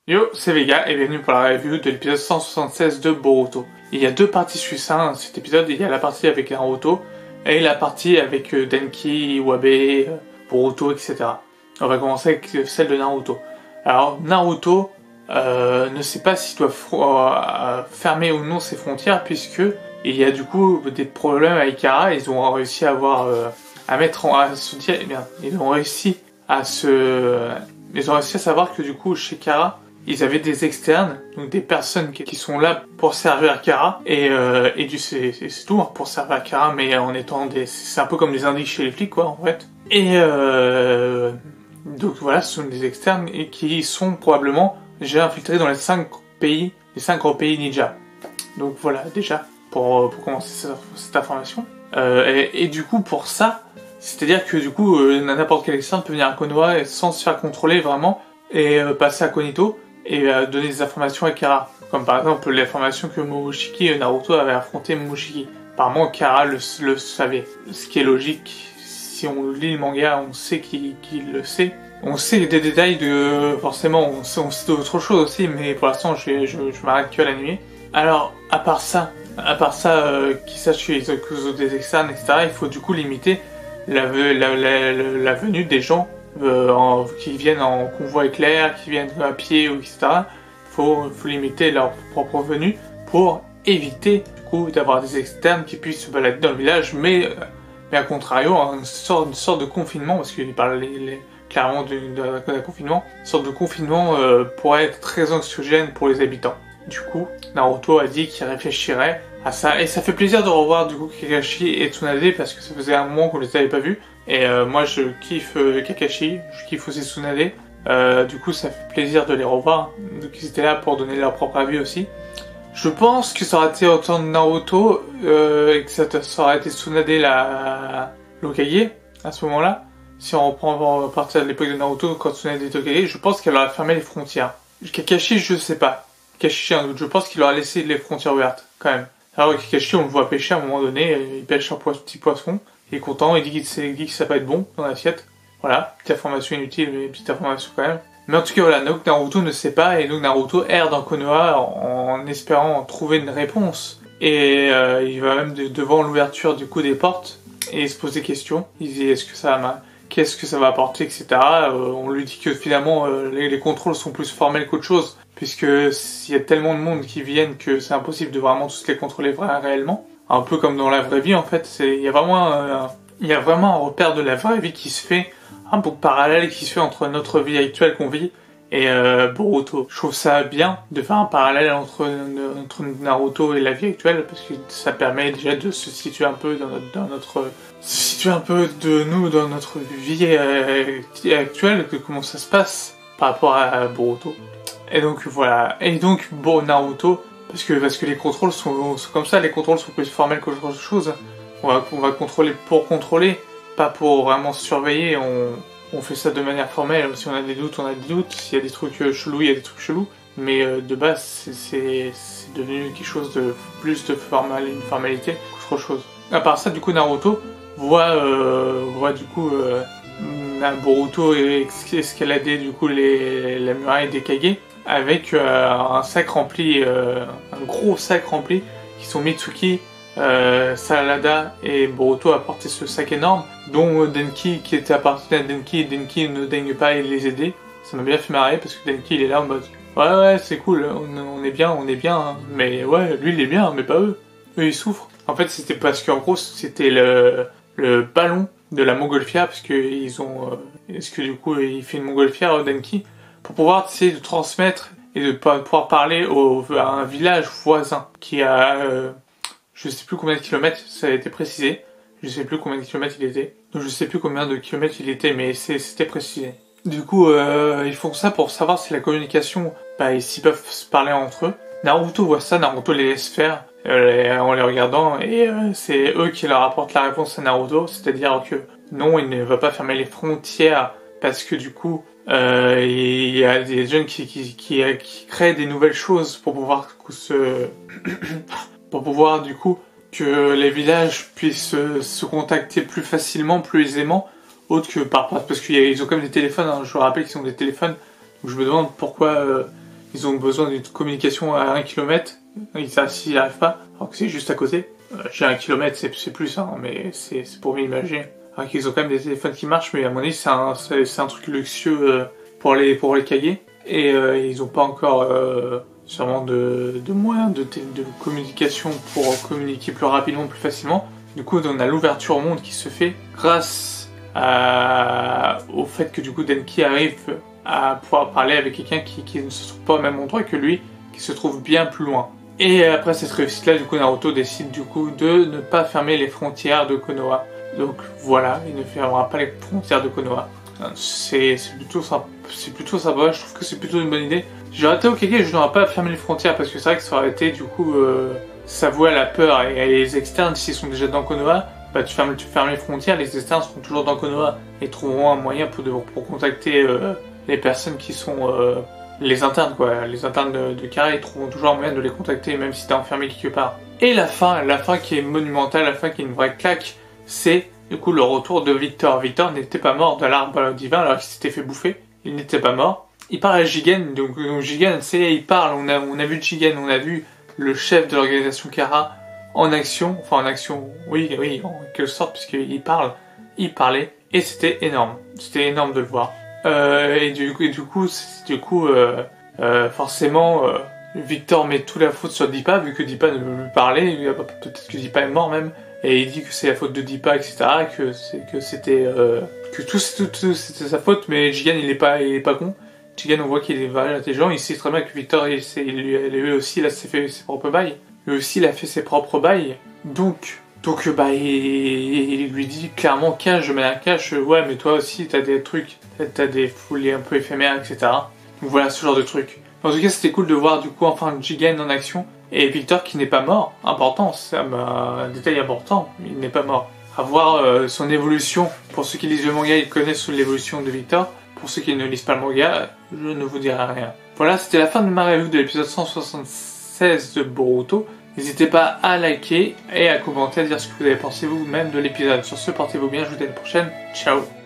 Yo, c'est Vega et bienvenue pour la review de l'épisode 176 de Boruto. Il y a deux parties sur cet épisode, il y a la partie avec Naruto et la partie avec Denki, Iwabe, Boruto, etc. On va commencer avec celle de Naruto. Alors, Naruto ne sait pas s'il doit fermer ou non ses frontières puisque il y a du coup des problèmes avec Kara. Ils ont réussi à ils ont réussi à savoir que du coup chez Kara, ils avaient des externes, donc des personnes qui sont là pour servir Kara, c'est tout, hein, pour servir Kara, mais en étant c'est un peu comme des indices chez les flics, quoi, en fait. Donc voilà, ce sont des externes et qui sont probablement déjà infiltrés dans les 5 grands pays ninja. Donc voilà, déjà, pour commencer cette information. Et du coup, pour ça, c'est-à-dire que du coup, n'importe quel externe peut venir à Konoha sans se faire contrôler vraiment, et passer à Konito, et donner des informations à Kara. Comme par exemple l'information que Naruto avait affronté Momoshiki. Apparemment Kara le savait. Ce qui est logique, si on lit le manga, on sait qu'il le sait. On sait des détails forcément, on sait d'autres choses aussi, mais pour l'instant je m'arrête que à l'anime. Alors, à part ça, qu'ils sachent qu'ils ont des externes, etc., il faut du coup limiter la venue des gens qui viennent en convoi éclair, qui viennent à pied, etc. Faut limiter leur propre venue pour éviter du coup d'avoir des externes qui puissent se balader dans le village, mais à contrario, une sorte de confinement, parce qu'il parle clairement d'un confinement, une sorte de confinement pourrait être très anxiogène pour les habitants. Du coup, Naruto a dit qu'il réfléchirait à ça, et ça fait plaisir de revoir du coup Kakashi et Tsunade parce que ça faisait un moment qu'on les avait pas vus. Et moi je kiffe Kakashi, je kiffe aussi Tsunade. Du coup ça fait plaisir de les revoir. Donc ils étaient là pour donner leur propre avis aussi. Je pense que ça aurait été autant de Naruto et que ça aurait été Tsunade l'Hokage à ce moment-là. Si on reprend à partir de l'époque de Naruto quand Tsunade était Hokage, je pense qu'elle aurait fermé les frontières. Kakashi je sais pas. Kakashi j'ai un doute, je pense qu'il aurait laissé les frontières ouvertes quand même. Alors Kakashi on le voit pêcher à un moment donné, il pêche un petit poisson. Il est content, il dit que ça va être bon dans l'assiette. Voilà, petite information inutile, mais petite information quand même. Mais en tout cas voilà, donc Naruto ne sait pas, et donc Naruto erre dans Konoha en espérant trouver une réponse. Et il va même devant l'ouverture du coup des portes, et il se pose des questions. Il dit qu'est-ce que ça va apporter, etc. On lui dit que finalement les contrôles sont plus formels qu'autre chose, puisque s'il y a tellement de monde qui viennent que c'est impossible de vraiment tous les contrôler réellement. Un peu comme dans la vraie vie en fait, il y a vraiment un repère de la vraie vie qui se fait, un peu parallèle qui se fait entre notre vie actuelle qu'on vit et Boruto. Je trouve ça bien de faire un parallèle entre Naruto et la vie actuelle parce que ça permet déjà de se situer un peu dans notre vie actuelle, de comment ça se passe par rapport à Boruto. Et donc voilà, Naruto, parce que les contrôles sont comme ça, les contrôles sont plus formels qu'autre chose. On va contrôler pour contrôler, pas pour vraiment surveiller. On fait ça de manière formelle. Si on a des doutes, on a des doutes. S'il y a des trucs chelous, il y a des trucs chelous. Mais de base, c'est devenu quelque chose de plus de une formalité qu'autre chose. À part ça, du coup, Naruto voit du coup Boruto escalader du coup la muraille des Kage avec un gros sac rempli qui sont Mitsuki, Sanada et Boruto a porté ce sac énorme, dont Denki qui était appartenu à Denki, et Denki ne daigne pas les aider. Ça m'a bien fait marrer parce que Denki il est là en mode ouais c'est cool, on est bien, hein. Mais ouais lui il est bien, mais pas eux ils souffrent. En fait c'était parce qu'en gros c'était le ballon de la montgolfière, parce que du coup il fait une montgolfière Denki pour pouvoir essayer de transmettre et de pouvoir parler à un village voisin qui a je sais plus combien de kilomètres, ça a été précisé. Je sais plus combien de kilomètres il était. Donc je sais plus combien de kilomètres il était, mais c'était précisé. Du coup, ils font ça pour savoir si la communication, s'ils peuvent se parler entre eux. Naruto voit ça, Naruto les laisse faire en les regardant, et c'est eux qui leur apportent la réponse à Naruto, c'est-à-dire que non, il ne va pas fermer les frontières parce que du coup, il y a des jeunes qui créent des nouvelles choses pour pouvoir du coup que les villages puissent se contacter plus facilement, plus aisément, parce qu'ils ont comme des téléphones, hein, je vous rappelle qu'ils ont des téléphones, donc je me demande pourquoi ils ont besoin d'une communication à 1 km, s'ils n'y arrivent pas, alors que c'est juste à côté. J'ai 1 km, c'est plus, hein, mais c'est pour m'imaginer. Alors qu'ils ont quand même des téléphones qui marchent, mais à mon avis c'est un truc luxueux pour les caguer. Et ils n'ont pas encore sûrement de moyens de communication pour communiquer plus rapidement, plus facilement. Du coup, on a l'ouverture au monde qui se fait grâce au fait que du coup Denki arrive à pouvoir parler avec quelqu'un qui ne se trouve pas au même endroit que lui, qui se trouve bien plus loin. Et après cette réussite-là, du coup Naruto décide du coup de ne pas fermer les frontières de Konoha. Donc voilà, il ne fermera pas les frontières de Konoha. C'est plutôt sympa, je trouve que c'est plutôt une bonne idée. J'aurais été ok, je n'aurais pas fermé les frontières parce que c'est vrai que ça aurait été du coup s'avouer à la peur et les externes s'ils sont déjà dans Konoha, bah tu fermes les frontières, les externes seront toujours dans Konoha et trouveront un moyen pour contacter les personnes qui sont les internes quoi, les internes de Carré, ils trouveront toujours un moyen de les contacter même si t'es enfermé quelque part. Et la fin qui est monumentale, la fin qui est une vraie claque, c'est du coup le retour de Victor. Victor n'était pas mort de l'arbre divin alors qu'il s'était fait bouffer, il n'était pas mort. Il parle à Jigen, donc Jigen, il parle, on a vu Jigen, on a vu le chef de l'organisation Kara en action, oui, en quelque sorte, puisqu'il parlait, et c'était énorme de le voir. Et du coup, forcément, Victor met toute la faute sur Dippa, vu que Dippa ne veut lui parler, peut-être que Dippa est mort même, et il dit que c'est la faute de Dippa, etc., que c'était c'était sa faute, mais Jigen il est pas con. Jigen on voit qu'il est vraiment intelligent, il sait très bien que Victor lui aussi il a fait ses propres bails. Lui aussi il a fait ses propres bails. Donc il lui dit clairement cache, je mets un cache, ouais mais toi aussi t'as des trucs, t'as des folies un peu éphémères, etc. Donc voilà ce genre de trucs. En tout cas c'était cool de voir du coup enfin Jigen en action et Victor qui n'est pas mort, important, c'est un détail important, il n'est pas mort. À voir son évolution, pour ceux qui lisent le manga ils connaissent l'évolution de Victor. Pour ceux qui ne lisent pas le manga, je ne vous dirai rien. Voilà, c'était la fin de ma review de l'épisode 176 de Boruto. N'hésitez pas à liker et à commenter, à dire ce que vous avez pensé vous-même de l'épisode. Sur ce, portez-vous bien, je vous dis à la prochaine. Ciao.